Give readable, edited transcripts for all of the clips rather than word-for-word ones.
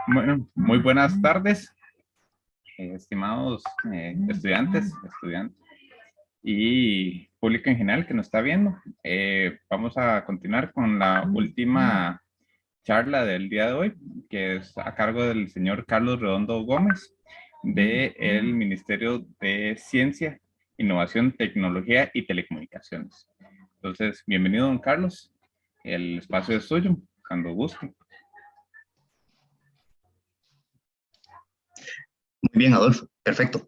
Bueno, muy buenas tardes, estimados estudiantes y público en general que nos está viendo. Vamos a continuar con la última charla del día de hoy, que es a cargo del señor Carlos Redondo Gómez, del Ministerio de Ciencia, Innovación, Tecnología y Telecomunicaciones. Entonces, bienvenido, don Carlos. El espacio es suyo, cuando guste. Muy bien, Adolfo. Perfecto.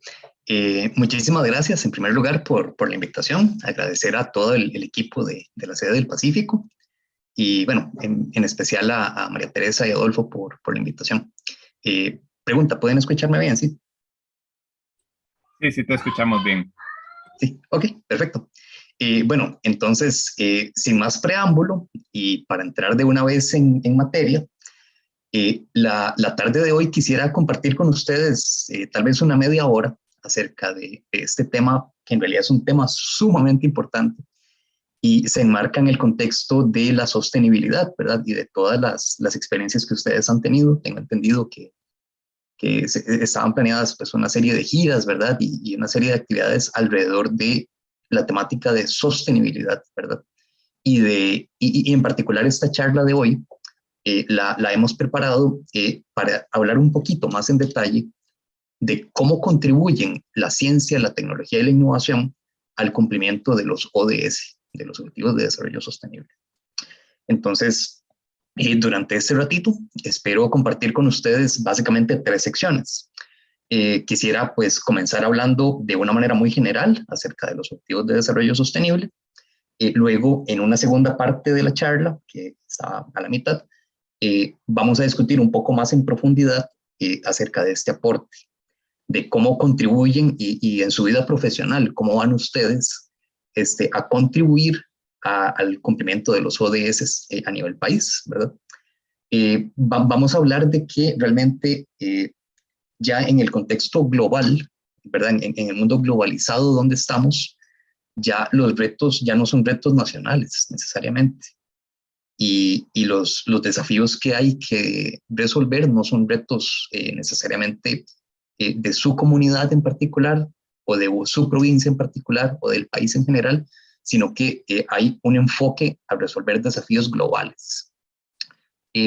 Muchísimas gracias, en primer lugar, por la invitación. Agradecer a todo el equipo de la sede del Pacífico y, bueno, en especial a María Teresa y Adolfo por la invitación. Pregunta, ¿pueden escucharme bien? Sí, Sí, sí, te escuchamos bien. sí, ok, perfecto. Bueno, entonces, sin más preámbulo y para entrar de una vez en materia, la tarde de hoy quisiera compartir con ustedes tal vez una media hora acerca de este tema, que en realidad es un tema sumamente importante y se enmarca en el contexto de la sostenibilidad, ¿verdad? Y de todas las experiencias que ustedes han tenido. Tengo entendido que estaban planeadas pues una serie de giras, ¿verdad? Y una serie de actividades alrededor de la temática de sostenibilidad, ¿verdad? Y en particular esta charla de hoy la hemos preparado para hablar un poquito más en detalle de cómo contribuyen la ciencia, la tecnología y la innovación al cumplimiento de los ODS, de los Objetivos de Desarrollo Sostenible. Entonces, durante este ratito, espero compartir con ustedes básicamente tres secciones. Quisiera pues comenzar hablando de una manera muy general acerca de los Objetivos de Desarrollo Sostenible. Luego, en una segunda parte de la charla, que está a la mitad, vamos a discutir un poco más en profundidad acerca de este aporte, de cómo contribuyen y en su vida profesional, cómo van ustedes a contribuir al cumplimiento de los ODS a nivel país, ¿verdad? Vamos a hablar de que realmente ya en el contexto global, ¿verdad? En el mundo globalizado donde estamos, ya los retos ya no son retos nacionales necesariamente. Y los desafíos que hay que resolver no son retos necesariamente de su comunidad en particular o de su provincia en particular o del país en general, sino que hay un enfoque a resolver desafíos globales.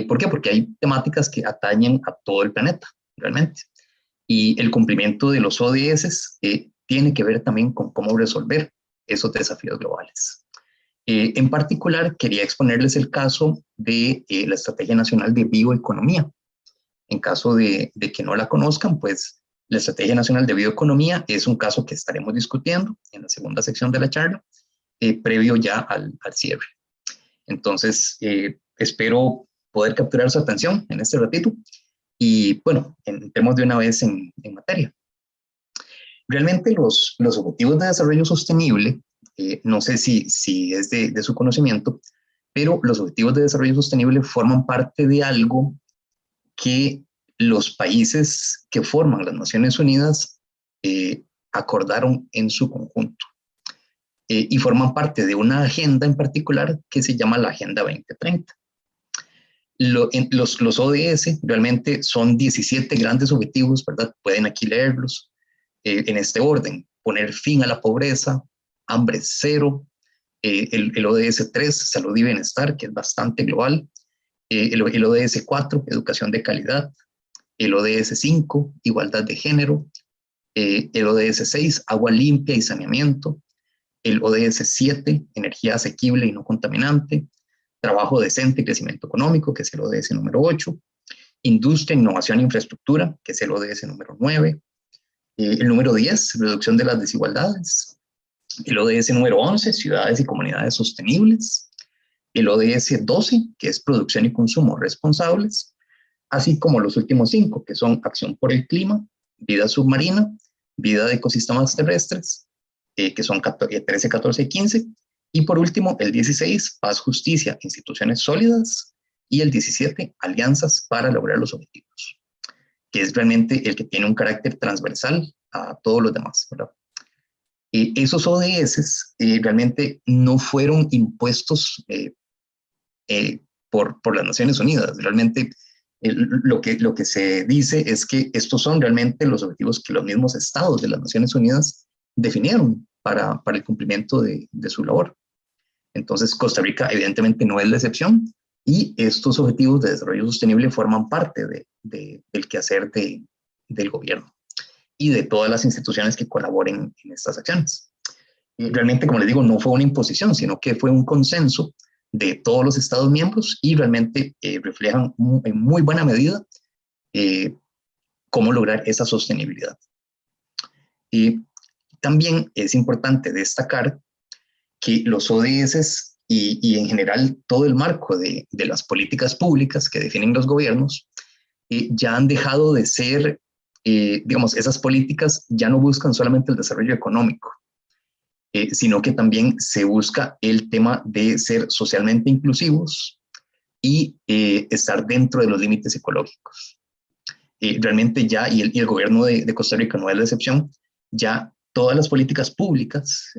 ¿Por qué? Porque hay temáticas que atañen a todo el planeta, realmente. Y el cumplimiento de los ODS tiene que ver también con cómo resolver esos desafíos globales. En particular, quería exponerles el caso de la Estrategia Nacional de Bioeconomía. En caso de que no la conozcan, pues la Estrategia Nacional de Bioeconomía es un caso que estaremos discutiendo en la segunda sección de la charla, previo ya al cierre. Entonces, espero poder capturar su atención en este ratito y, bueno, entremos de una vez en materia. Realmente los Objetivos de Desarrollo Sostenible, no sé si es de su conocimiento, pero los Objetivos de Desarrollo Sostenible forman parte de algo que los países que forman las Naciones Unidas acordaron en su conjunto y forman parte de una agenda en particular que se llama la Agenda 2030. Los ODS realmente son 17 grandes objetivos, ¿verdad? Pueden aquí leerlos en este orden: poner fin a la pobreza, hambre cero, el ODS 3, salud y bienestar, que es bastante global, el ODS 4, educación de calidad, el ODS 5, igualdad de género, el ODS 6, agua limpia y saneamiento, el ODS 7, energía asequible y no contaminante, trabajo decente y crecimiento económico, que es el ODS número 8, industria, innovación e infraestructura, que es el ODS número 9, el número 10, reducción de las desigualdades, el ODS número 11, ciudades y comunidades sostenibles, el ODS 12, que es producción y consumo responsables, así como los últimos 5, que son acción por el clima, vida submarina, vida de ecosistemas terrestres, que son 13, 14 y 15, y por último el 16, paz, justicia, instituciones sólidas, y el 17, alianzas para lograr los objetivos, que es realmente el que tiene un carácter transversal a todos los demás, ¿verdad? Esos ODS realmente no fueron impuestos por las Naciones Unidas. Realmente Lo que se dice es que estos son realmente los objetivos que los mismos estados de las Naciones Unidas definieron para el cumplimiento de su labor. Entonces, Costa Rica evidentemente no es la excepción y estos objetivos de desarrollo sostenible forman parte del quehacer del gobierno y de todas las instituciones que colaboren en estas acciones. Realmente, como les digo, no fue una imposición, sino que fue un consenso de todos los Estados miembros y realmente reflejan en muy buena medida cómo lograr esa sostenibilidad. Y también es importante destacar que los ODS y en general todo el marco de las políticas públicas que definen los gobiernos ya han dejado de ser, digamos, esas políticas ya no buscan solamente el desarrollo económico, sino que también se busca el tema de ser socialmente inclusivos y estar dentro de los límites ecológicos. Realmente ya, y el gobierno de Costa Rica no es la excepción, ya todas las políticas públicas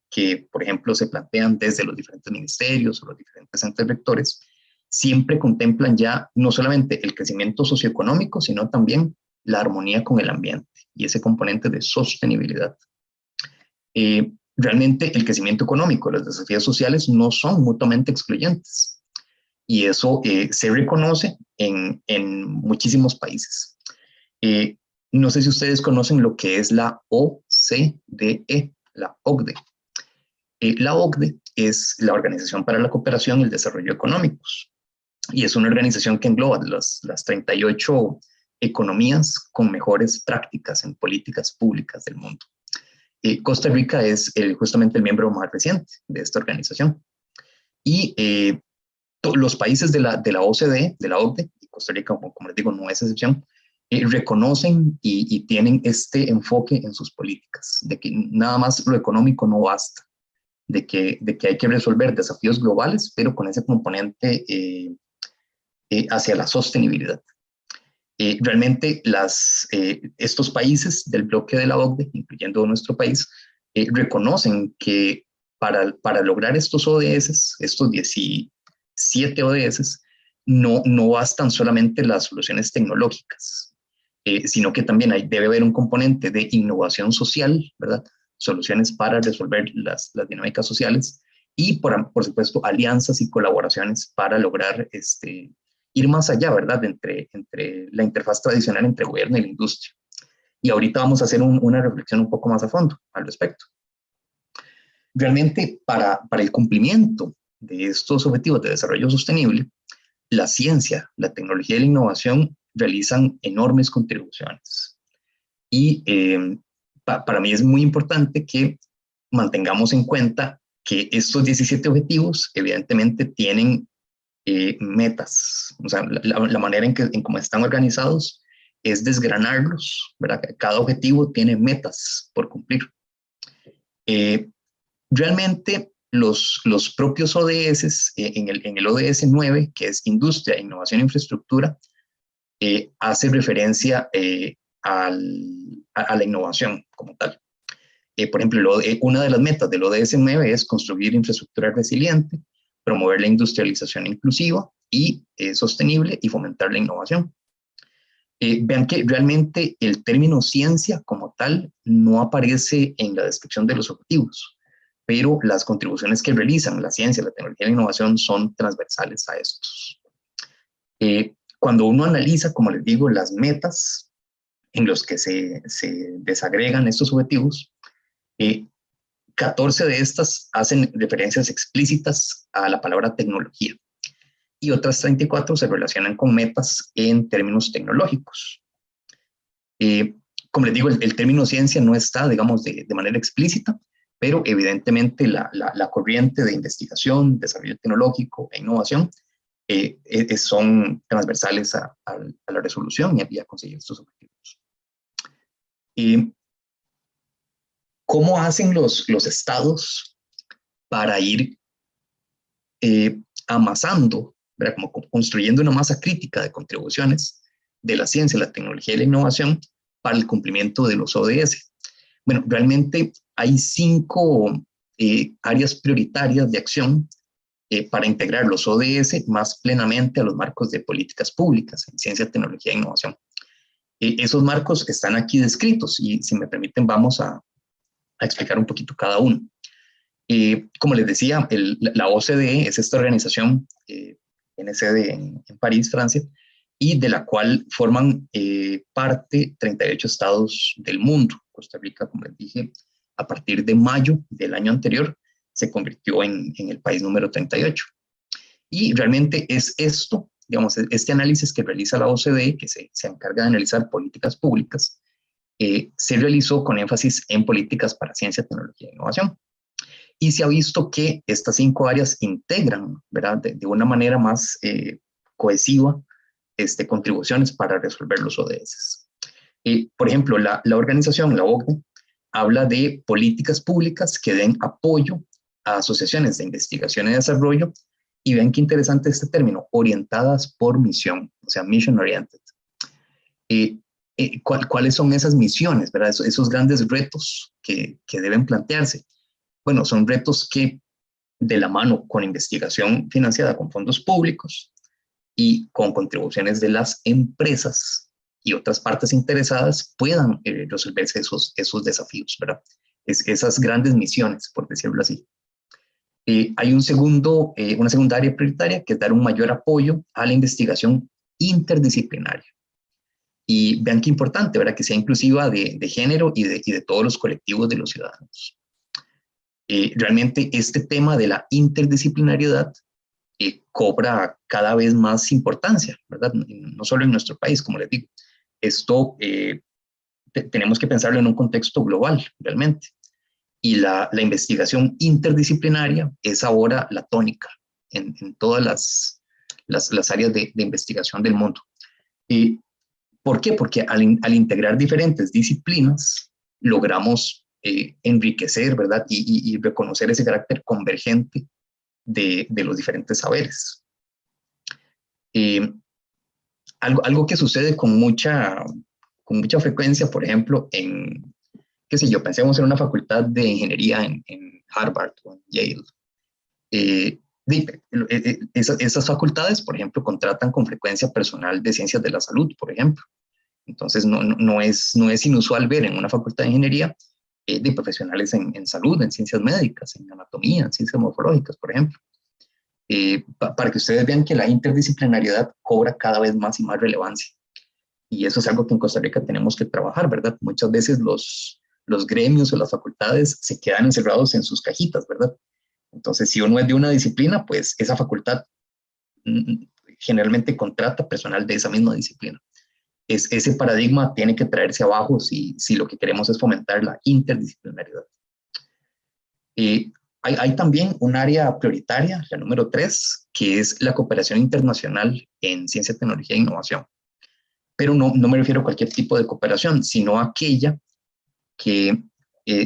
que, por ejemplo, se plantean desde los diferentes ministerios o los diferentes entes rectores, siempre contemplan ya no solamente el crecimiento socioeconómico, sino también la armonía con el ambiente y ese componente de sostenibilidad. Realmente el crecimiento económico y los desafíos sociales no son mutuamente excluyentes y eso se reconoce en muchísimos países. No sé si ustedes conocen lo que es la OCDE, la OCDE. La OCDE es la Organización para la Cooperación y el Desarrollo Económicos y es una organización que engloba las 38 economías con mejores prácticas en políticas públicas del mundo. Costa Rica es justamente el miembro más reciente de esta organización. Y los países de la OCDE, de la OCDE, y Costa Rica, como les digo, no es excepción, reconocen y tienen este enfoque en sus políticas, de que nada más lo económico no basta, de que hay que resolver desafíos globales, pero con ese componente hacia la sostenibilidad. Realmente estos países del bloque de la OCDE, incluyendo nuestro país, reconocen que para lograr estos ODS, estos 17 ODS, no bastan solamente las soluciones tecnológicas, sino que también debe haber un componente de innovación social, ¿verdad? Soluciones para resolver las dinámicas sociales y, por supuesto, alianzas y colaboraciones para lograr ir más allá, ¿verdad?, entre la interfaz tradicional entre gobierno y la industria. Y ahorita vamos a hacer una reflexión un poco más a fondo al respecto. Realmente, para el cumplimiento de estos objetivos de desarrollo sostenible, la ciencia, la tecnología y la innovación realizan enormes contribuciones. Y para mí es muy importante que mantengamos en cuenta que estos 17 objetivos evidentemente tienen metas. O sea, la manera en cómo están organizados es desgranarlos, ¿verdad? Cada objetivo tiene metas por cumplir. Realmente los propios ODS, en el ODS 9, que es Industria, Innovación e Infraestructura, hace referencia a la innovación como tal. Por ejemplo, una de las metas del ODS 9 es construir infraestructura resiliente, promover la industrialización inclusiva y sostenible y fomentar la innovación. Vean que realmente el término ciencia como tal no aparece en la descripción de los objetivos, pero las contribuciones que realizan la ciencia, la tecnología y la innovación son transversales a estos. Cuando uno analiza, como les digo, las metas en los que se desagregan estos objetivos, 14 de estas hacen referencias explícitas a la palabra tecnología y otras 34 se relacionan con metas en términos tecnológicos. Como les digo, el término ciencia no está, digamos, de manera explícita, pero evidentemente la corriente de investigación, desarrollo tecnológico e innovación son transversales a la resolución y a conseguir estos objetivos. ¿Cómo hacen los estados para ir amasando, ¿verdad?, como construyendo una masa crítica de contribuciones de la ciencia, la tecnología y la innovación para el cumplimiento de los ODS? Bueno, realmente hay 5 áreas prioritarias de acción para integrar los ODS más plenamente a los marcos de políticas públicas en ciencia, tecnología e innovación. Esos marcos están aquí descritos y, si me permiten, vamos a explicar un poquito cada uno. Como les decía, la OCDE es esta organización, tiene sede en París, Francia, y de la cual forman parte 38 estados del mundo. Costa Rica, como les dije, a partir de mayo del año anterior, se convirtió en el país número 38. Y realmente es esto, digamos, este análisis que realiza la OCDE, que se encarga de analizar políticas públicas, se realizó con énfasis en políticas para ciencia, tecnología e innovación. Y se ha visto que estas 5 áreas integran, ¿verdad?, de una manera más cohesiva contribuciones para resolver los ODS. Por ejemplo, la organización, la OCDE, habla de políticas públicas que den apoyo a asociaciones de investigación y desarrollo, y vean qué interesante este término, orientadas por misión, o sea, mission oriented. ¿Cuáles son esas misiones, ¿verdad? Esos grandes retos que deben plantearse. Bueno, son retos que, de la mano con investigación financiada con fondos públicos y con contribuciones de las empresas y otras partes interesadas, puedan resolverse esos desafíos, ¿verdad? Esas grandes misiones, por decirlo así. Hay una segunda área prioritaria, que es dar un mayor apoyo a la investigación interdisciplinaria. Y vean qué importante, ¿verdad?, que sea inclusiva de género y de todos los colectivos de los ciudadanos. Realmente este tema de la interdisciplinariedad cobra cada vez más importancia, ¿verdad? No solo en nuestro país, como les digo. Esto tenemos que pensarlo en un contexto global, realmente. Y la investigación interdisciplinaria es ahora la tónica en todas las áreas de investigación del mundo. ¿Por qué? Porque al integrar diferentes disciplinas, logramos enriquecer, ¿verdad?, y reconocer ese carácter convergente de los diferentes saberes. Algo que sucede con mucha frecuencia, por ejemplo, qué sé yo, pensemos en una facultad de ingeniería en Harvard o en Yale. Esas facultades, por ejemplo, contratan con frecuencia personal de ciencias de la salud, por ejemplo. Entonces, no es inusual ver en una facultad de ingeniería de profesionales en salud, en ciencias médicas, en anatomía, en ciencias morfológicas, por ejemplo. Para que ustedes vean que la interdisciplinariedad cobra cada vez más y más relevancia. Y eso es algo que en Costa Rica tenemos que trabajar, ¿verdad? Muchas veces los gremios o las facultades se quedan encerrados en sus cajitas, ¿verdad? Entonces, si uno es de una disciplina, pues esa facultad generalmente contrata personal de esa misma disciplina. Ese paradigma tiene que traerse abajo si lo que queremos es fomentar la interdisciplinariedad. Hay también un área prioritaria, la número 3, que es la cooperación internacional en ciencia, tecnología e innovación. Pero no me refiero a cualquier tipo de cooperación, sino a aquella que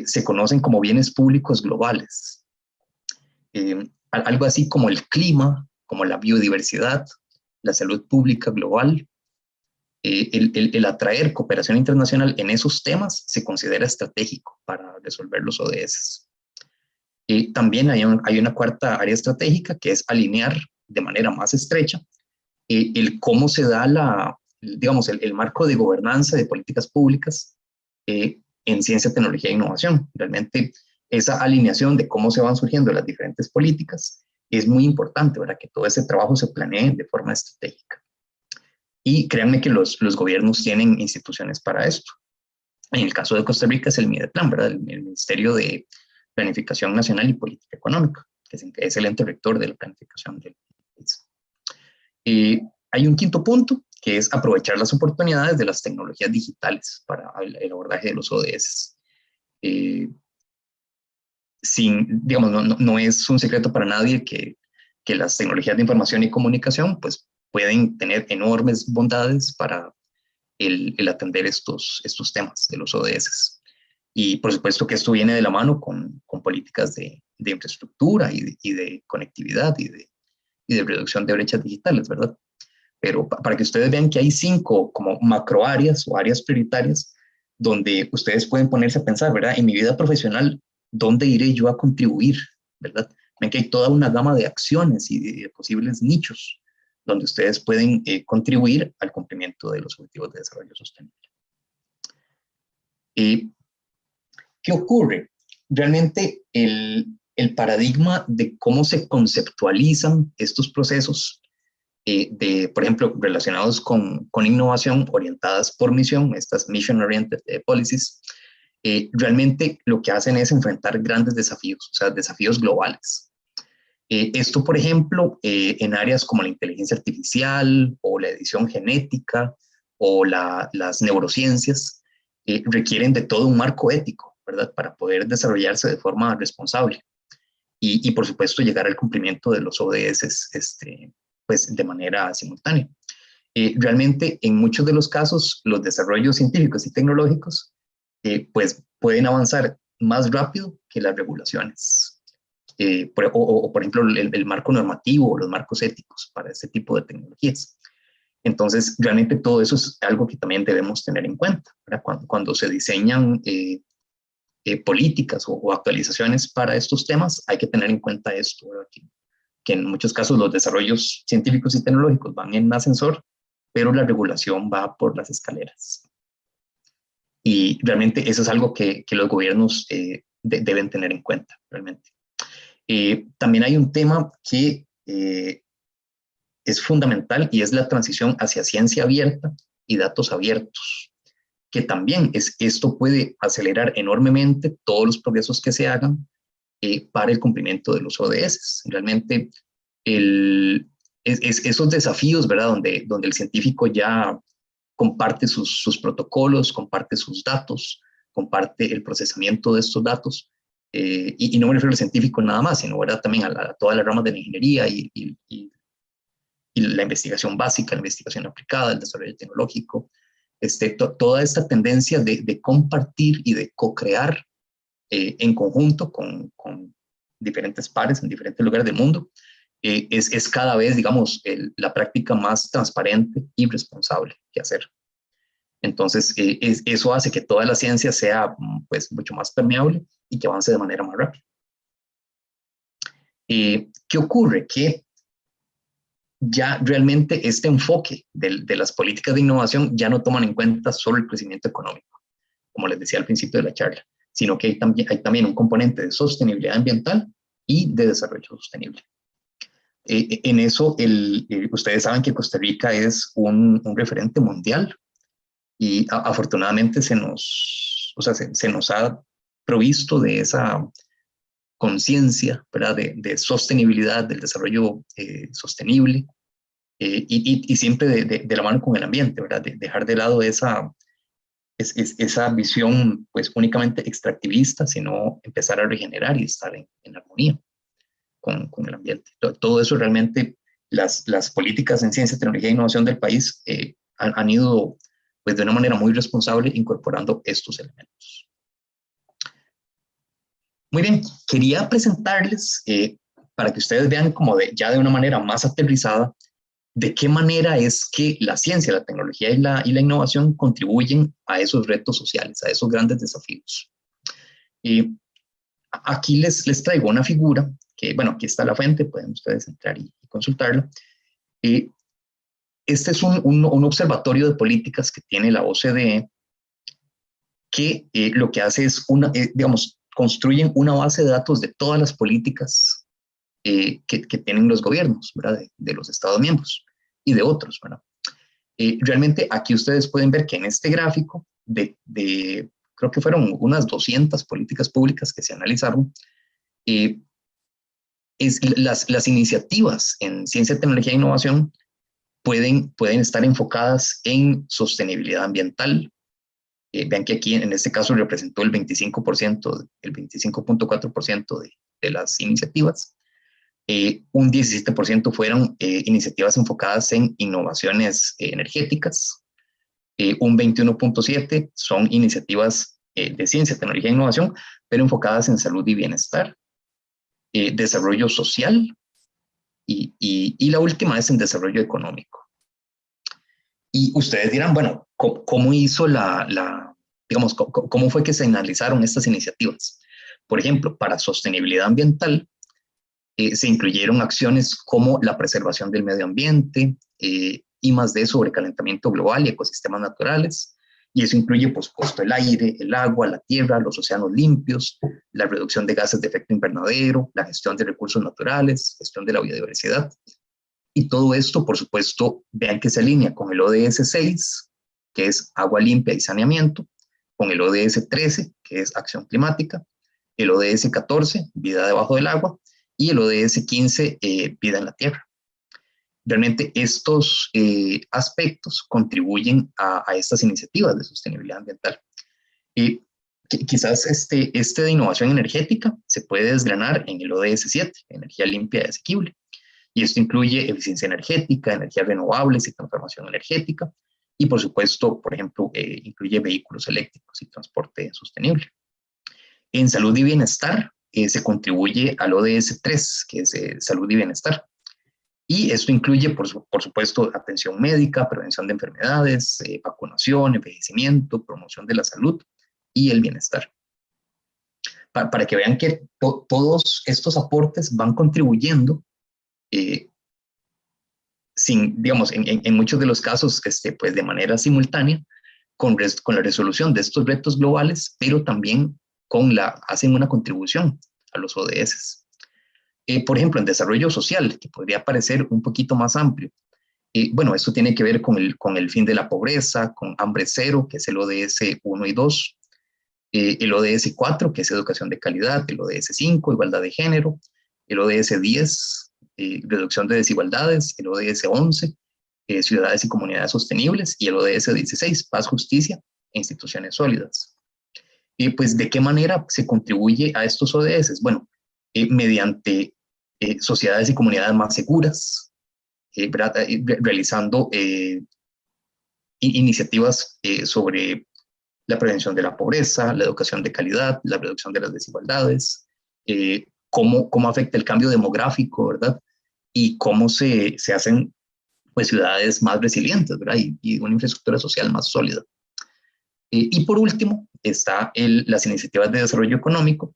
se conocen como bienes públicos globales. Algo así como el clima, como la biodiversidad, la salud pública global. El atraer cooperación internacional en esos temas se considera estratégico para resolver los ODS. También hay una cuarta área estratégica, que es alinear de manera más estrecha el cómo se da el marco de gobernanza de políticas públicas en ciencia, tecnología e innovación. Realmente esa alineación de cómo se van surgiendo las diferentes políticas es muy importante, ¿verdad?, que todo ese trabajo se planee de forma estratégica. Y créanme que los gobiernos tienen instituciones para esto. En el caso de Costa Rica es el MIDEPLAN, ¿verdad?, el Ministerio de Planificación Nacional y Política Económica, que es el ente rector de la planificación del país. Hay un quinto punto, que es aprovechar las oportunidades de las tecnologías digitales para el abordaje de los ODS. No es un secreto para nadie que las tecnologías de información y comunicación pues, pueden tener enormes bondades para el atender estos temas de los ODS. Y por supuesto que esto viene de la mano con políticas de infraestructura y de conectividad y de reducción de brechas digitales, ¿verdad? Pero para que ustedes vean que hay 5 como macro áreas o áreas prioritarias donde ustedes pueden ponerse a pensar, ¿verdad? En mi vida profesional, ¿dónde iré yo a contribuir, ¿verdad? ven que hay toda una gama de acciones y de posibles nichos donde ustedes pueden contribuir al cumplimiento de los objetivos de desarrollo sostenible. ¿Qué ocurre? Realmente el paradigma de cómo se conceptualizan estos procesos, por ejemplo, relacionados con innovación orientadas por misión, estas Mission Oriented Policies, realmente lo que hacen es enfrentar grandes desafíos, o sea, desafíos globales. Esto, por ejemplo, en áreas como la inteligencia artificial o la edición genética o las neurociencias, requieren de todo un marco ético, ¿verdad? Para poder desarrollarse de forma responsable y por supuesto, llegar al cumplimiento de los ODS pues, de manera simultánea. Realmente, en muchos de los casos, los desarrollos científicos y tecnológicos pues pueden avanzar más rápido que las regulaciones. Por ejemplo, el marco normativo o los marcos éticos para este tipo de tecnologías. Entonces, realmente todo eso es algo que también debemos tener en cuenta, ¿verdad? Cuando se diseñan políticas o actualizaciones para estos temas, hay que tener en cuenta esto, ¿verdad? Que en muchos casos los desarrollos científicos y tecnológicos van en ascensor, pero la regulación va por las escaleras. Y realmente eso es algo que los gobiernos deben tener en cuenta, realmente. También hay un tema que es fundamental y es la transición hacia ciencia abierta y datos abiertos, que también esto puede acelerar enormemente todos los progresos que se hagan para el cumplimiento de los ODS. Realmente esos desafíos, ¿verdad? Donde el científico ya comparte sus protocolos, comparte sus datos, comparte el procesamiento de estos datos, y no me refiero al científico nada más, sino, ¿verdad? También a todas las ramas de la ingeniería y la investigación básica, la investigación aplicada, el desarrollo tecnológico, toda esta tendencia de compartir y de co-crear en conjunto con diferentes pares en diferentes lugares del mundo, es cada vez, digamos, la práctica más transparente y responsable que hacer. Entonces, eso hace que toda la ciencia sea pues, mucho más permeable y que avance de manera más rápida. ¿Qué ocurre? Que ya realmente este enfoque de las políticas de innovación ya no toman en cuenta solo el crecimiento económico, como les decía al principio de la charla, sino que hay también un componente de sostenibilidad ambiental y de desarrollo sostenible. En eso, ustedes saben que Costa Rica es un referente mundial y afortunadamente se nos ha provisto de esa conciencia, ¿verdad? De sostenibilidad, del desarrollo sostenible y siempre de la mano con el ambiente, ¿verdad? De dejar de lado esa visión pues únicamente extractivista, sino empezar a regenerar y estar en armonía con el ambiente. Todo eso realmente, las políticas en ciencia, tecnología e innovación del país han ido pues de una manera muy responsable incorporando estos elementos. Muy bien, quería presentarles para que ustedes vean como ya de una manera más aterrizada de qué manera es que la ciencia, la tecnología y la innovación contribuyen a esos retos sociales, a esos grandes desafíos. Aquí les traigo una figura que, bueno, aquí está la fuente, pueden ustedes entrar y consultarla. Este es un observatorio de políticas que tiene la OCDE, que lo que hace es, digamos, construyen una base de datos de todas las políticas que tienen los gobiernos, ¿verdad? De los Estados miembros y de otros, ¿verdad? Realmente aquí ustedes pueden ver que en este gráfico creo que fueron unas 200 políticas públicas que se analizaron, las iniciativas en ciencia, tecnología e innovación pueden estar enfocadas en sostenibilidad ambiental. Vean que aquí en este caso representó el 25%, el 25.4% de las iniciativas. Un 17% fueron iniciativas enfocadas en innovaciones energéticas. Un 21.7% son iniciativas de ciencia, tecnología e innovación, pero enfocadas en salud y bienestar, desarrollo social y la última es en desarrollo económico. Y ustedes dirán, bueno, ¿cómo hizo digamos, cómo fue que se analizaron estas iniciativas? Por ejemplo, para sostenibilidad ambiental, Se incluyeron acciones como la preservación del medio ambiente, I+D sobre calentamiento global y ecosistemas naturales, y eso incluye, por supuesto, el aire, el agua, la tierra, los océanos limpios, la reducción de gases de efecto invernadero, la gestión de recursos naturales, gestión de la biodiversidad. Y todo esto, por supuesto, vean que se alinea con el ODS 6, que es agua limpia y saneamiento, con el ODS 13, que es acción climática, el ODS 14, vida debajo del agua, y el ODS 15, vida en la tierra. Realmente estos aspectos contribuyen a estas iniciativas de sostenibilidad ambiental. Quizás este de innovación energética se puede desgranar en el ODS 7, energía limpia y asequible. Y esto incluye eficiencia energética, energías renovables y transformación energética. Y por supuesto, por ejemplo, incluye vehículos eléctricos y transporte sostenible. En salud y bienestar se contribuye al ODS 3, que es salud y bienestar. Y esto incluye, por supuesto, atención médica, prevención de enfermedades, vacunación, envejecimiento, promoción de la salud y el bienestar. Para que vean que todos estos aportes van contribuyendo, digamos, en muchos de los casos, pues de manera simultánea, con la resolución de estos retos globales, pero también hacen una contribución a los ODS. Por ejemplo, en desarrollo social, que podría parecer un poquito más amplio. Bueno, esto tiene que ver con el fin de la pobreza, con hambre cero, que es el ODS 1 y 2, el ODS 4, que es educación de calidad, el ODS 5, igualdad de género, el ODS 10, reducción de desigualdades, el ODS 11, ciudades y comunidades sostenibles, y el ODS 16, paz, justicia e instituciones sólidas. Pues, ¿de qué manera se contribuye a estos ODS? Bueno, mediante sociedades y comunidades más seguras, realizando iniciativas sobre la prevención de la pobreza, la educación de calidad, la reducción de las desigualdades, cómo afecta el cambio demográfico, ¿verdad? Y cómo se hacen, pues, ciudades más resilientes, ¿verdad? Y una infraestructura social más sólida. Y por último, está las iniciativas de desarrollo económico,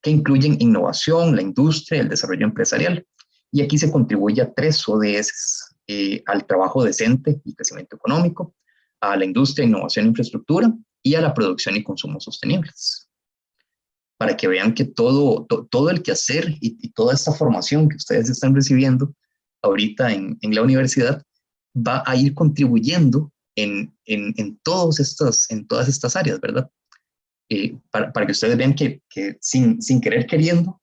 que incluyen innovación, la industria, el desarrollo empresarial. Y aquí se contribuye a 3 ODS, al trabajo decente y crecimiento económico, a la industria, innovación e infraestructura, y a la producción y consumo sostenibles. Para que vean que todo el quehacer y toda esta formación que ustedes están recibiendo ahorita en la universidad va a ir contribuyendo en todas estas áreas, ¿verdad? Para que ustedes vean que sin querer queriendo,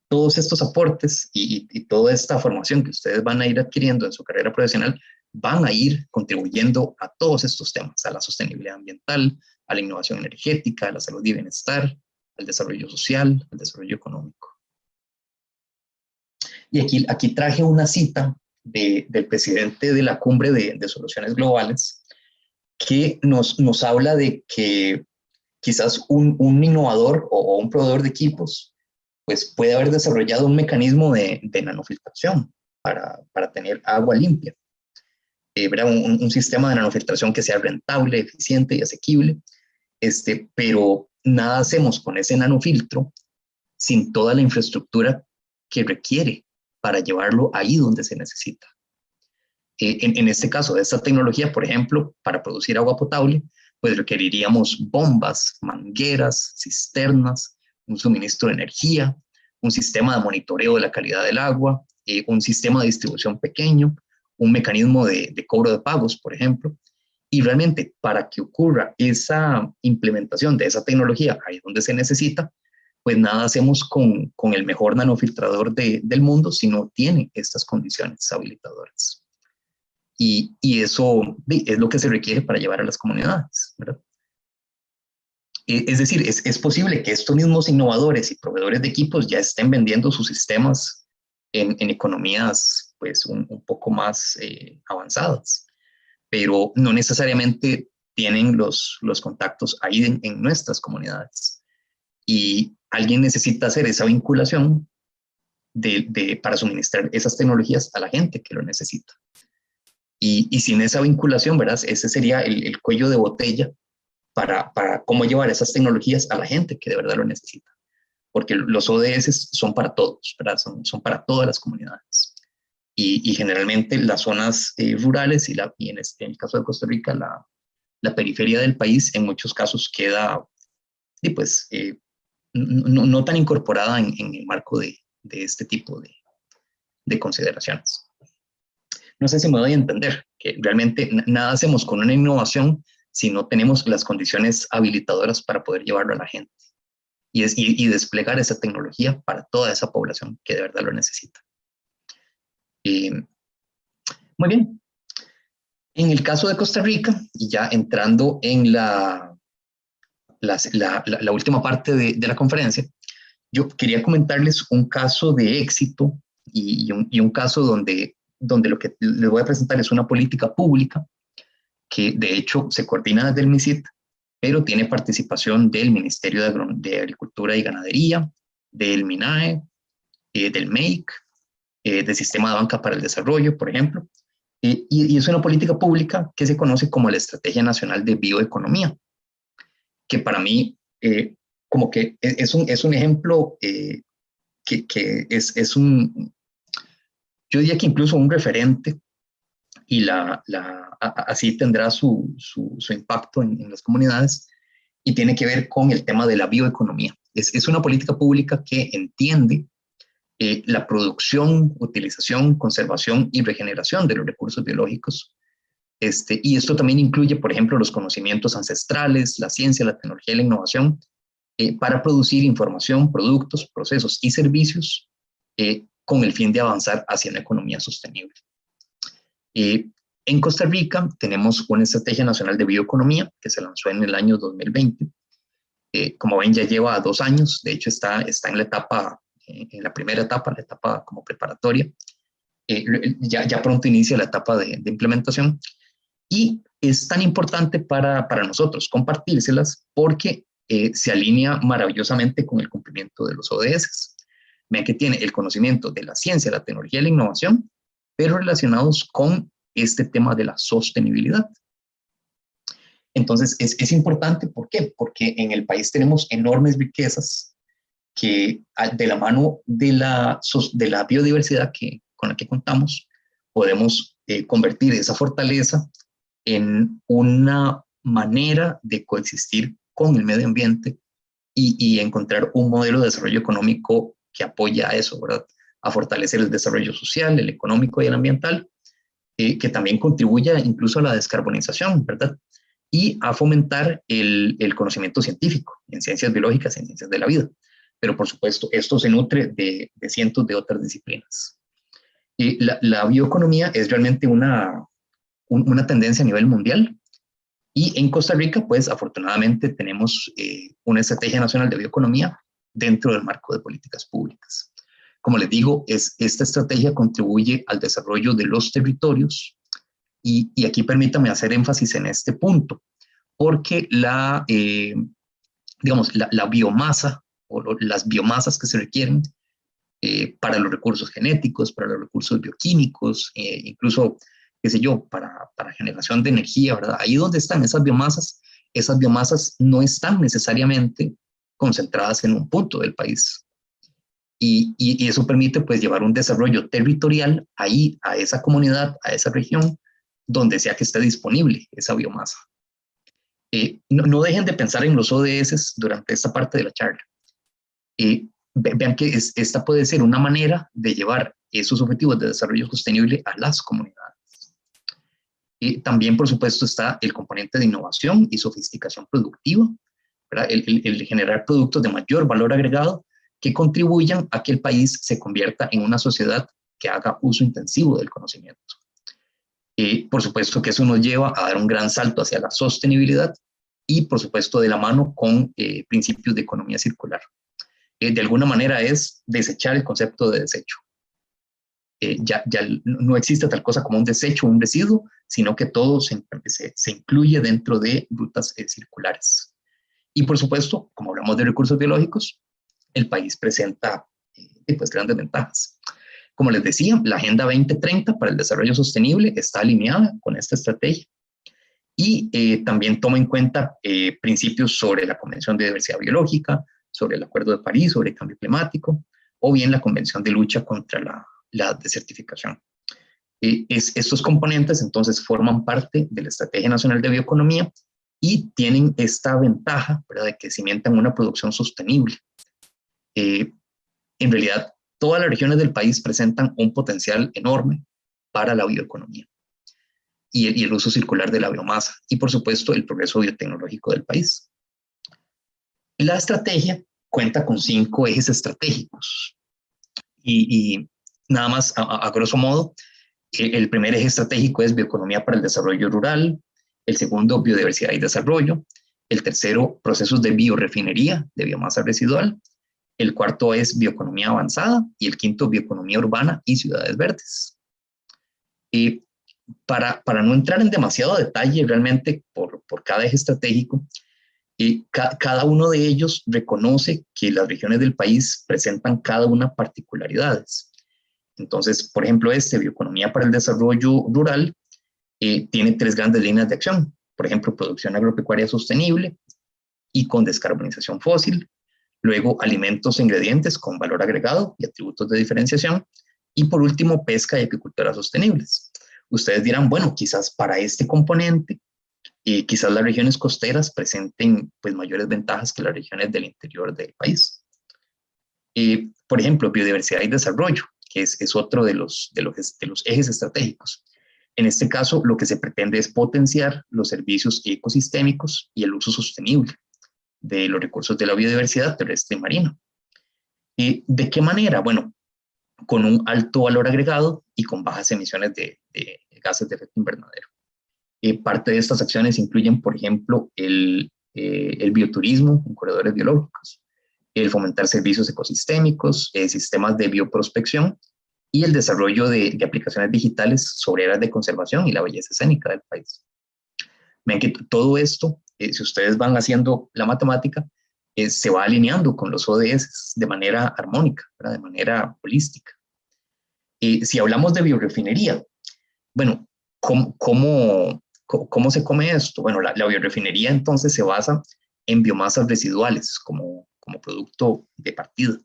todos estos aportes y toda esta formación que ustedes van a ir adquiriendo en su carrera profesional van a ir contribuyendo a todos estos temas, a la sostenibilidad ambiental, a la innovación energética, a la salud y bienestar, al desarrollo social, al desarrollo económico. Y aquí traje una cita del presidente de la Cumbre de Soluciones Globales, que nos habla de que quizás un innovador o un proveedor de equipos pues puede haber desarrollado un mecanismo de nanofiltración para tener agua limpia. Un sistema de nanofiltración que sea rentable, eficiente y asequible, pero nada hacemos con ese nanofiltro sin toda la infraestructura que requiere para llevarlo ahí donde se necesita. En este caso de esta tecnología, por ejemplo, para producir agua potable, pues requeriríamos bombas, mangueras, cisternas, un suministro de energía, un sistema de monitoreo de la calidad del agua, un sistema de distribución pequeño, un mecanismo de cobro de pagos, por ejemplo. Y realmente para que ocurra esa implementación de esa tecnología ahí donde se necesita, pues nada hacemos con el mejor nanofiltrador del mundo si no tiene estas condiciones habilitadoras. Y eso es lo que se requiere para llevar a las comunidades, ¿verdad? Es decir, es posible que estos mismos innovadores y proveedores de equipos ya estén vendiendo sus sistemas en economías pues un poco más avanzadas, pero no necesariamente tienen los contactos ahí en nuestras comunidades. Y alguien necesita hacer esa vinculación para suministrar esas tecnologías a la gente que lo necesita. Y sin esa vinculación, ¿verdad? Ese sería el cuello de botella para cómo llevar esas tecnologías a la gente que de verdad lo necesita. porque los ODS son para todos, ¿verdad? Son para todas las comunidades. Y generalmente las zonas rurales y en el caso de Costa Rica, la periferia del país en muchos casos queda pues, no tan incorporada en el marco de este tipo de consideraciones. No sé si me doy a entender, que realmente nada hacemos con una innovación si no tenemos las condiciones habilitadoras para poder llevarlo a la gente y desplegar esa tecnología para toda esa población que de verdad lo necesita. Muy bien. En el caso de Costa Rica, y ya entrando en la última parte de la conferencia, yo quería comentarles un caso de éxito y un caso donde lo que les voy a presentar es una política pública que de hecho se coordina desde el MISIT, pero tiene participación del Ministerio de Agricultura y Ganadería, del MINAE, del MEIC, del Sistema de Banca para el Desarrollo, por ejemplo, y es una política pública que se conoce como la Estrategia Nacional de Bioeconomía, que para mí como que es un ejemplo que es yo diría que incluso un referente, y así tendrá su impacto en las comunidades, y tiene que ver con el tema de la bioeconomía. Es una política pública que entiende la producción, utilización, conservación y regeneración de los recursos biológicos. Y esto también incluye, por ejemplo, los conocimientos ancestrales, la ciencia, la tecnología y la innovación, para producir información, productos, procesos y servicios con el fin de avanzar hacia una economía sostenible. En Costa Rica tenemos una Estrategia Nacional de Bioeconomía que se lanzó en el año 2020. Como ven, ya lleva 2 años, de hecho está en la etapa, en la primera etapa, la etapa como preparatoria. Ya pronto inicia la etapa de implementación, y es tan importante para nosotros compartírselas porque se alinea maravillosamente con el cumplimiento de los ODS. Vean que tiene el conocimiento de la ciencia, la tecnología y la innovación, pero relacionados con este tema de la sostenibilidad. Entonces, es importante, ¿por qué? Porque en el país tenemos enormes riquezas que de la mano de la biodiversidad con la que contamos, podemos convertir esa fortaleza en una manera de coexistir con el medio ambiente y encontrar un modelo de desarrollo económico que apoya a eso, ¿verdad? A fortalecer el desarrollo social, el económico y el ambiental, que también contribuya incluso a la descarbonización, ¿verdad? Y a fomentar el conocimiento científico en ciencias biológicas y en ciencias de la vida. Pero por supuesto, esto se nutre de cientos de otras disciplinas. La bioeconomía es realmente una tendencia a nivel mundial, y en Costa Rica, pues afortunadamente tenemos una Estrategia Nacional de Bioeconomía dentro del marco de políticas públicas. Como les digo, esta estrategia contribuye al desarrollo de los territorios, y aquí permítame hacer énfasis en este punto, porque la biomasa o las biomasas que se requieren para los recursos genéticos, para los recursos bioquímicos, incluso, qué sé yo, para generación de energía, ¿verdad? Ahí donde están esas biomasas no están necesariamente concentradas en un punto del país. Y eso permite pues llevar un desarrollo territorial ahí, a esa comunidad, a esa región, donde sea que esté disponible esa biomasa. No dejen de pensar en los ODS durante esta parte de la charla. Vean que esta puede ser una manera de llevar esos objetivos de desarrollo sostenible a las comunidades. También, por supuesto, está el componente de innovación y sofisticación productiva, ¿verdad? El generar productos de mayor valor agregado que contribuyan a que el país se convierta en una sociedad que haga uso intensivo del conocimiento. Por supuesto que eso nos lleva a dar un gran salto hacia la sostenibilidad y, por supuesto, de la mano con principios de economía circular. De alguna manera es desechar el concepto de desecho. Ya no existe tal cosa como un desecho o un residuo, sino que todo se incluye dentro de rutas circulares. Y por supuesto, como hablamos de recursos biológicos, el país presenta pues, grandes ventajas. Como les decía, la Agenda 2030 para el Desarrollo Sostenible está alineada con esta estrategia, y también toma en cuenta principios sobre la Convención de Diversidad Biológica, sobre el Acuerdo de París sobre el cambio climático, o bien la Convención de Lucha contra la Desertificación. Estos componentes entonces forman parte de la Estrategia Nacional de Bioeconomía y tienen esta ventaja, ¿verdad?, de que cimentan una producción sostenible. En realidad, todas las regiones del país presentan un potencial enorme para la bioeconomía y el uso circular de la biomasa y, por supuesto, el progreso biotecnológico del país. La estrategia cuenta con 5 ejes estratégicos y nada más a grosso modo, el primer eje estratégico es bioeconomía para el desarrollo rural, el segundo, biodiversidad y desarrollo, el tercero, procesos de biorefinería de biomasa residual, el cuarto es bioeconomía avanzada y el quinto, bioeconomía urbana y ciudades verdes. Para no entrar en demasiado detalle realmente por cada eje estratégico, cada uno de ellos reconoce que las regiones del país presentan cada una particularidades. Entonces, por ejemplo, bioeconomía para el desarrollo rural, tiene 3 grandes líneas de acción. Por ejemplo, producción agropecuaria sostenible y con descarbonización fósil. Luego, alimentos e ingredientes con valor agregado y atributos de diferenciación. Y por último, pesca y apicultura sostenibles. Ustedes dirán, bueno, quizás para este componente, quizás las regiones costeras presenten pues mayores ventajas que las regiones del interior del país. Por ejemplo, biodiversidad y desarrollo, que es otro de los ejes estratégicos. En este caso, lo que se pretende es potenciar los servicios ecosistémicos y el uso sostenible de los recursos de la biodiversidad terrestre y marina. ¿De qué manera? Bueno, con un alto valor agregado y con bajas emisiones de gases de efecto invernadero. Parte de estas acciones incluyen, por ejemplo, el bioturismo en corredores biológicos, el fomentar servicios ecosistémicos, sistemas de bioprospección y el desarrollo de aplicaciones digitales sobre áreas de conservación y la belleza escénica del país. Ven que todo esto, si ustedes van haciendo la matemática, se va alineando con los ODS de manera armónica, ¿verdad?, de manera holística. Si hablamos de biorefinería, bueno, ¿cómo se come esto? Bueno, la biorefinería entonces se basa en biomasas residuales como producto de partida.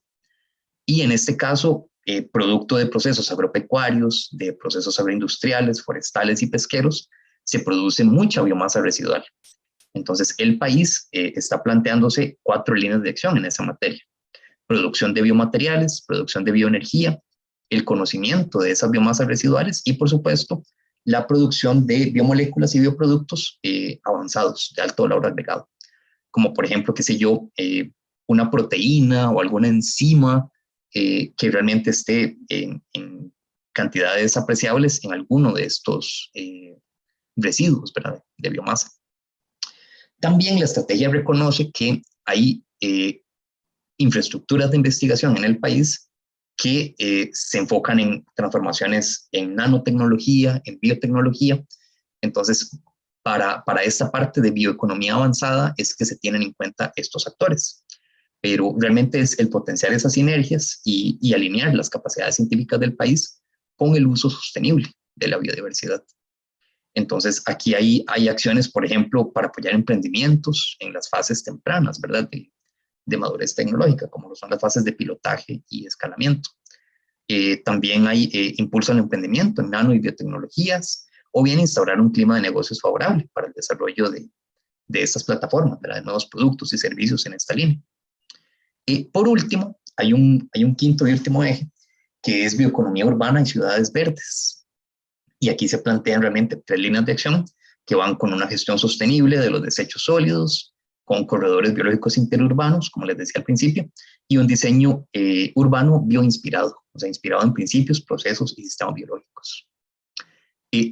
Y en este caso, producto de procesos agropecuarios, de procesos agroindustriales, forestales y pesqueros, se produce mucha biomasa residual. Entonces, el país está planteándose 4 líneas de acción en esa materia. Producción de biomateriales, producción de bioenergía, el conocimiento de esas biomasas residuales y, por supuesto, la producción de biomoléculas y bioproductos avanzados de alto valor agregado. Como, por ejemplo, qué sé yo, una proteína o alguna enzima que realmente esté en cantidades apreciables en alguno de estos residuos, ¿verdad?, de biomasa. También la estrategia reconoce que hay infraestructuras de investigación en el país que se enfocan en transformaciones en nanotecnología, en biotecnología. Entonces, para esta parte de bioeconomía avanzada es que se tienen en cuenta estos actores. Pero realmente es el potenciar esas sinergias y alinear las capacidades científicas del país con el uso sostenible de la biodiversidad. Entonces, aquí hay acciones, por ejemplo, para apoyar emprendimientos en las fases tempranas, ¿verdad?, de madurez tecnológica, como son las fases de pilotaje y escalamiento. También hay impulso al emprendimiento en nano y biotecnologías, o bien instaurar un clima de negocios favorable para el desarrollo de estas plataformas, ¿verdad?, de nuevos productos y servicios en esta línea. Por último, hay un quinto y último eje, que es bioeconomía urbana y ciudades verdes. Y aquí se plantean realmente 3 líneas de acción que van con una gestión sostenible de los desechos sólidos, con corredores biológicos interurbanos, como les decía al principio, y un diseño urbano bioinspirado, o sea, inspirado en principios, procesos y sistemas biológicos.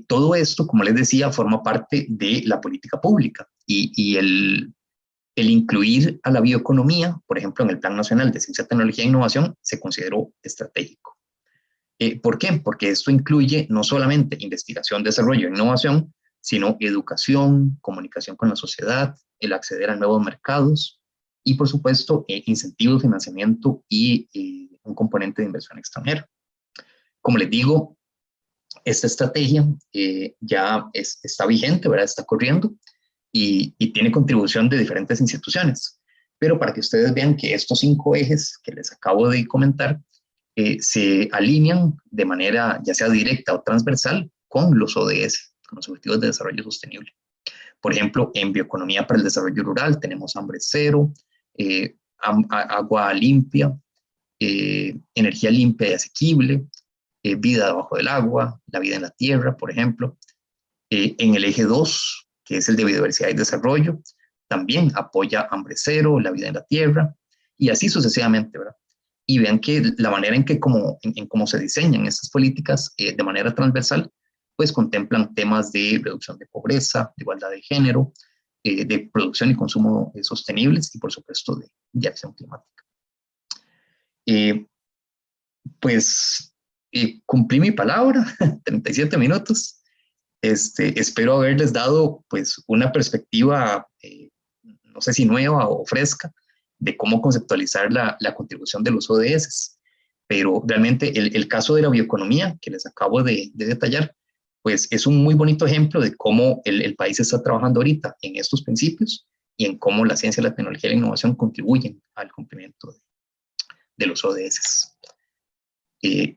Todo esto, como les decía, forma parte de la política pública y el incluir a la bioeconomía, por ejemplo, en el Plan Nacional de Ciencia, Tecnología e Innovación, se consideró estratégico. ¿Por qué? Porque esto incluye no solamente investigación, desarrollo e innovación, sino educación, comunicación con la sociedad, el acceder a nuevos mercados y, por supuesto, incentivos, financiamiento y un componente de inversión extranjera. Como les digo, esta estrategia ya está vigente, ¿verdad?, está corriendo y tiene contribución de diferentes instituciones. pero para que ustedes vean que estos 5 ejes que les acabo de comentar se alinean de manera ya sea directa o transversal con los ODS, con los Objetivos de Desarrollo Sostenible. Por ejemplo, en bioeconomía para el desarrollo rural tenemos hambre cero, agua limpia, energía limpia y asequible, vida debajo del agua, la vida en la tierra, por ejemplo. En el eje 2, que es el de biodiversidad y desarrollo, también apoya hambre cero, la vida en la tierra, y así sucesivamente, ¿verdad? Y vean que la manera en que en cómo se diseñan estas políticas de manera transversal, pues contemplan temas de reducción de pobreza, de igualdad de género, de producción y consumo sostenibles y por supuesto de acción climática. Pues cumplí mi palabra, 37 minutos. Espero haberles dado pues una perspectiva, no sé si nueva o fresca, de cómo conceptualizar la contribución de los ODS. Pero realmente el caso de la bioeconomía que les acabo de detallar, pues es un muy bonito ejemplo de cómo el país está trabajando ahorita en estos principios y en cómo la ciencia, la tecnología y la innovación contribuyen al cumplimiento de los ODS.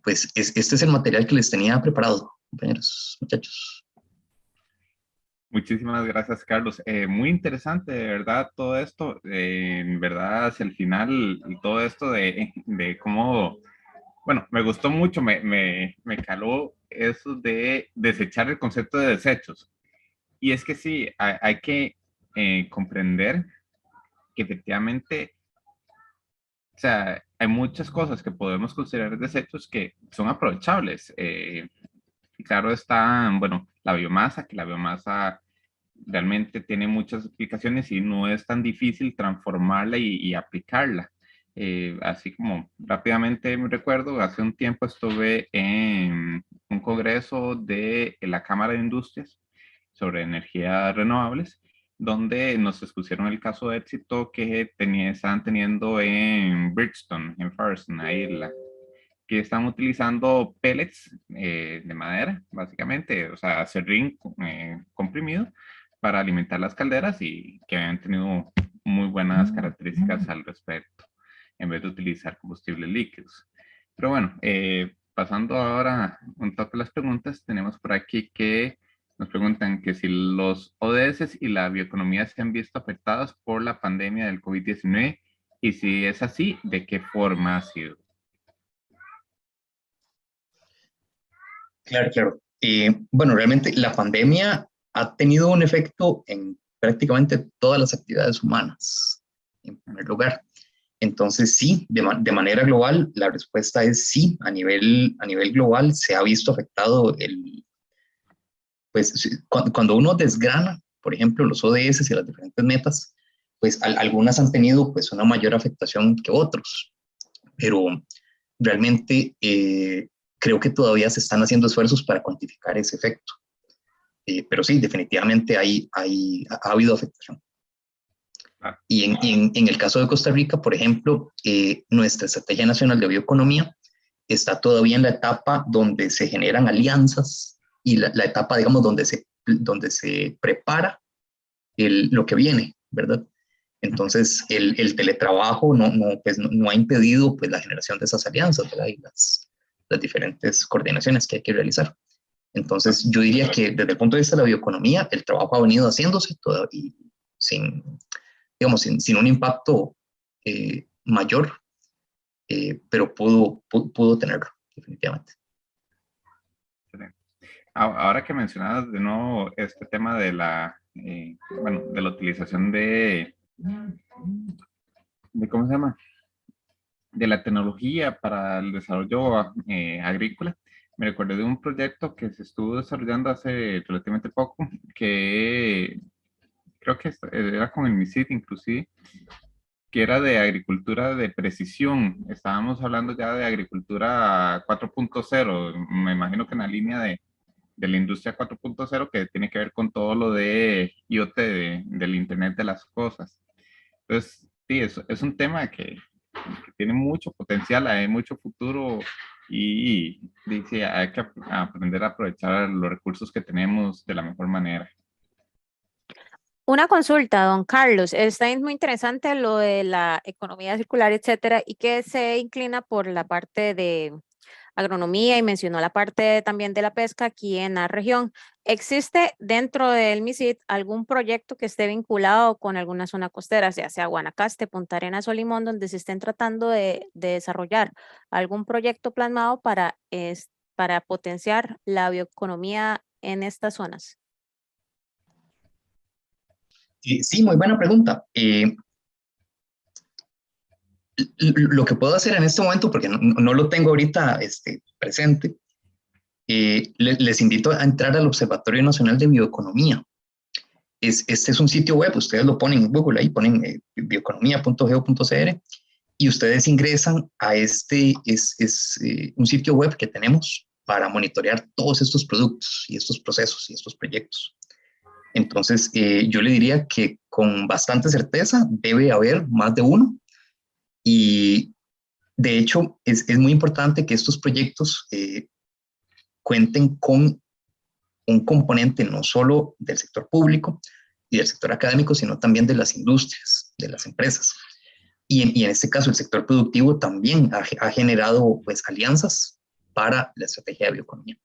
Pues este es el material que les tenía preparado, compañeros, muchachos. Muchísimas gracias, Carlos. Muy interesante, de verdad, todo esto. En verdad, hacia el final, todo esto de cómo, bueno, me gustó mucho, me caló eso de desechar el concepto de desechos. Y es que sí, hay que comprender que efectivamente, o sea, hay muchas cosas que podemos considerar desechos que son aprovechables. Y claro está, bueno, la biomasa, que la biomasa realmente tiene muchas aplicaciones y no es tan difícil transformarla y aplicarla. Así como rápidamente me recuerdo, hace un tiempo estuve en un congreso de la Cámara de Industrias sobre energías renovables, donde nos expusieron el caso de éxito que estaban teniendo en Bridgestone, en Firestone, ahí que están utilizando pellets de madera, básicamente, o sea, serrín comprimido para alimentar las calderas y que habían tenido muy buenas características al respecto, en vez de utilizar combustibles líquidos. Pero bueno, pasando ahora un toque a las preguntas, tenemos por aquí que nos preguntan que si los ODS y la bioeconomía se han visto afectadas por la pandemia del COVID-19 y si es así, ¿de qué forma ha sido? Claro, claro. Bueno, realmente la pandemia ha tenido un efecto en prácticamente todas las actividades humanas, en primer lugar. Entonces, sí, de manera global, la respuesta es sí. A nivel global se ha visto afectado pues cuando uno desgrana, por ejemplo, los ODS y las diferentes metas, pues algunas han tenido pues una mayor afectación que otros, pero realmente creo que todavía se están haciendo esfuerzos para cuantificar ese efecto. Pero sí, definitivamente ha habido afectación. Ah, Y en el caso de Costa Rica, por ejemplo, nuestra Estrategia Nacional de Bioeconomía está todavía en la etapa donde se generan alianzas y la etapa, digamos, donde se prepara lo que viene, ¿verdad? Entonces, el teletrabajo no ha impedido pues, la generación de esas alianzas, ¿verdad? Y las diferentes coordinaciones que hay que realizar. Entonces, yo diría que desde el punto de vista de la bioeconomía, el trabajo ha venido haciéndose y sin, digamos, sin un impacto mayor, pero pudo tenerlo, definitivamente. excelente. Ahora que mencionabas de nuevo este tema de bueno, de la utilización ¿cómo se llama? De la tecnología para el desarrollo agrícola, me recordé de un proyecto que se estuvo desarrollando hace relativamente poco, que creo que era con el MISIT inclusive, que era de agricultura de precisión. Estábamos hablando ya de agricultura 4.0, me imagino que en la línea de la industria 4.0 que tiene que ver con todo lo de IoT, del Internet de las Cosas. Entonces, sí, es un tema que tiene mucho potencial, hay mucho futuro y dice, hay que aprender a aprovechar los recursos que tenemos de la mejor manera. Una consulta, don Carlos. Está muy interesante lo de la economía circular, etcétera, y que se inclina por la parte de agronomía y mencionó la parte también de la pesca aquí en la región. ¿Existe dentro del MISID algún proyecto que esté vinculado con alguna zona costera, ya sea Guanacaste, Punta Arenas o Limón, donde se estén tratando de desarrollar algún proyecto plasmado para potenciar la bioeconomía en estas zonas? Sí, muy buena pregunta. Lo que puedo hacer en este momento, porque no lo tengo ahorita presente, les invito a entrar al Observatorio Nacional de Bioeconomía. Este es un sitio web, ustedes lo ponen en Google, ahí ponen bioeconomía.go.cr y ustedes ingresan a un sitio web que tenemos para monitorear todos estos productos y estos procesos y estos proyectos. Entonces, yo le diría que con bastante certeza debe haber más de uno y de hecho es muy importante que estos proyectos cuenten con un componente no solo del sector público y del sector académico, sino también de las industrias, de las empresas. Y en este caso el sector productivo también ha generado pues alianzas para la estrategia de bioeconomía.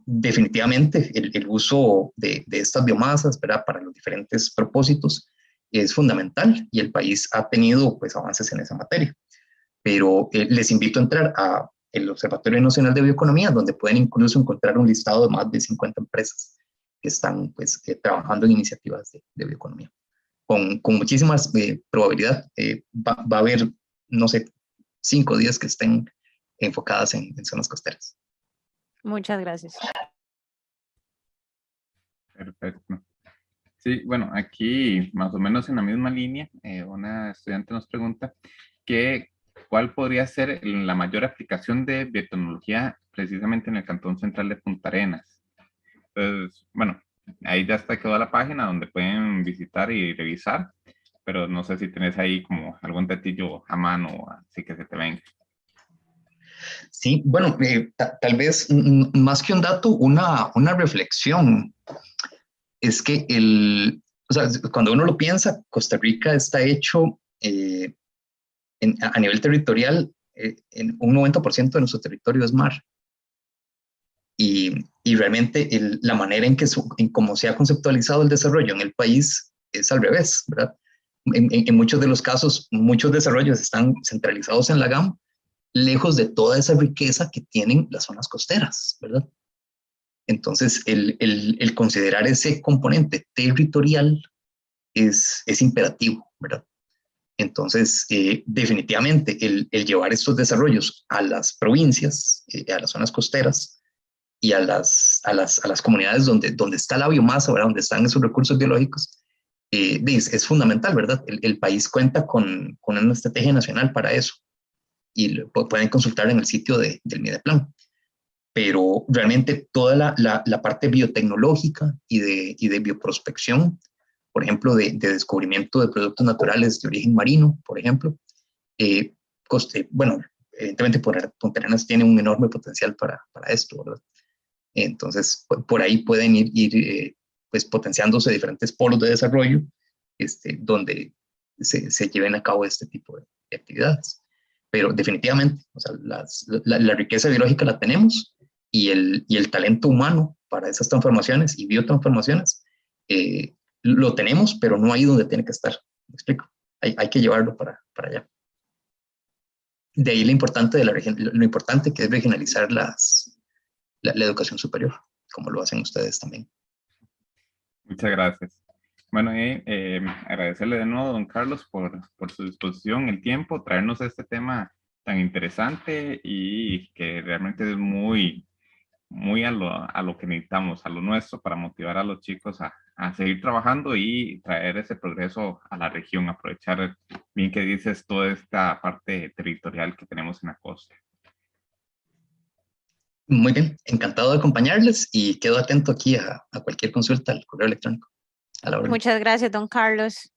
Definitivamente el uso de estas biomasas, ¿verdad?, para los diferentes propósitos es fundamental y el país ha tenido pues avances en esa materia. Pero les invito a entrar a el Observatorio Nacional de Bioeconomía, donde pueden incluso encontrar un listado de más de 50 empresas que están pues, trabajando en iniciativas de bioeconomía. Con muchísima probabilidad va a haber, no sé, 5 días que estén enfocadas en zonas costeras. Muchas gracias. Perfecto. Sí, bueno, aquí más o menos en la misma línea, una estudiante nos pregunta cuál podría ser la mayor aplicación de biotecnología precisamente en el Cantón Central de Punta Arenas. Entonces, bueno, ahí ya está quedó la página donde pueden visitar y revisar, pero no sé si tenés ahí como algún datillo a mano, así que se te venga. Sí, bueno, tal vez más que un dato, una reflexión. Es que o sea, cuando uno lo piensa, Costa Rica está hecho a nivel territorial, en un 90% de nuestro territorio es mar. Y realmente la manera en cómo se ha conceptualizado el desarrollo en el país es al revés, ¿verdad? En muchos de los casos, muchos desarrollos están centralizados en la GAM, lejos de toda esa riqueza que tienen las zonas costeras, ¿verdad? Entonces, el considerar ese componente territorial es imperativo, ¿verdad? Entonces, definitivamente, el llevar estos desarrollos a las provincias, a las zonas costeras y a las comunidades donde está la biomasa, ¿verdad?, donde están esos recursos biológicos, es fundamental, ¿verdad? El país cuenta con una estrategia nacional para eso y pueden consultar en el sitio del Mideplan. Pero realmente toda la parte biotecnológica y de bioprospección, por ejemplo, de descubrimiento de productos naturales de origen marino, por ejemplo, bueno, evidentemente Punta Arenas tiene un enorme potencial para esto, ¿verdad? Entonces, por ahí pueden ir pues potenciándose diferentes polos de desarrollo donde se lleven a cabo este tipo de actividades. Pero definitivamente, o sea, la riqueza biológica la tenemos y el talento humano para esas transformaciones y biotransformaciones lo tenemos, pero no ahí donde tiene que estar. ¿Me explico? Hay que llevarlo para allá. De ahí lo importante que es regionalizar la educación superior, como lo hacen ustedes también. Muchas gracias. Bueno, agradecerle de nuevo, don Carlos, por su disposición, el tiempo, traernos este tema tan interesante y que realmente es muy a lo que necesitamos, a lo nuestro, para motivar a los chicos a seguir trabajando y traer ese progreso a la región, aprovechar, bien que dices, toda esta parte territorial que tenemos en la costa. Muy bien, encantado de acompañarles y quedo atento aquí a cualquier consulta al correo electrónico. A la orden. Muchas gracias, don Carlos.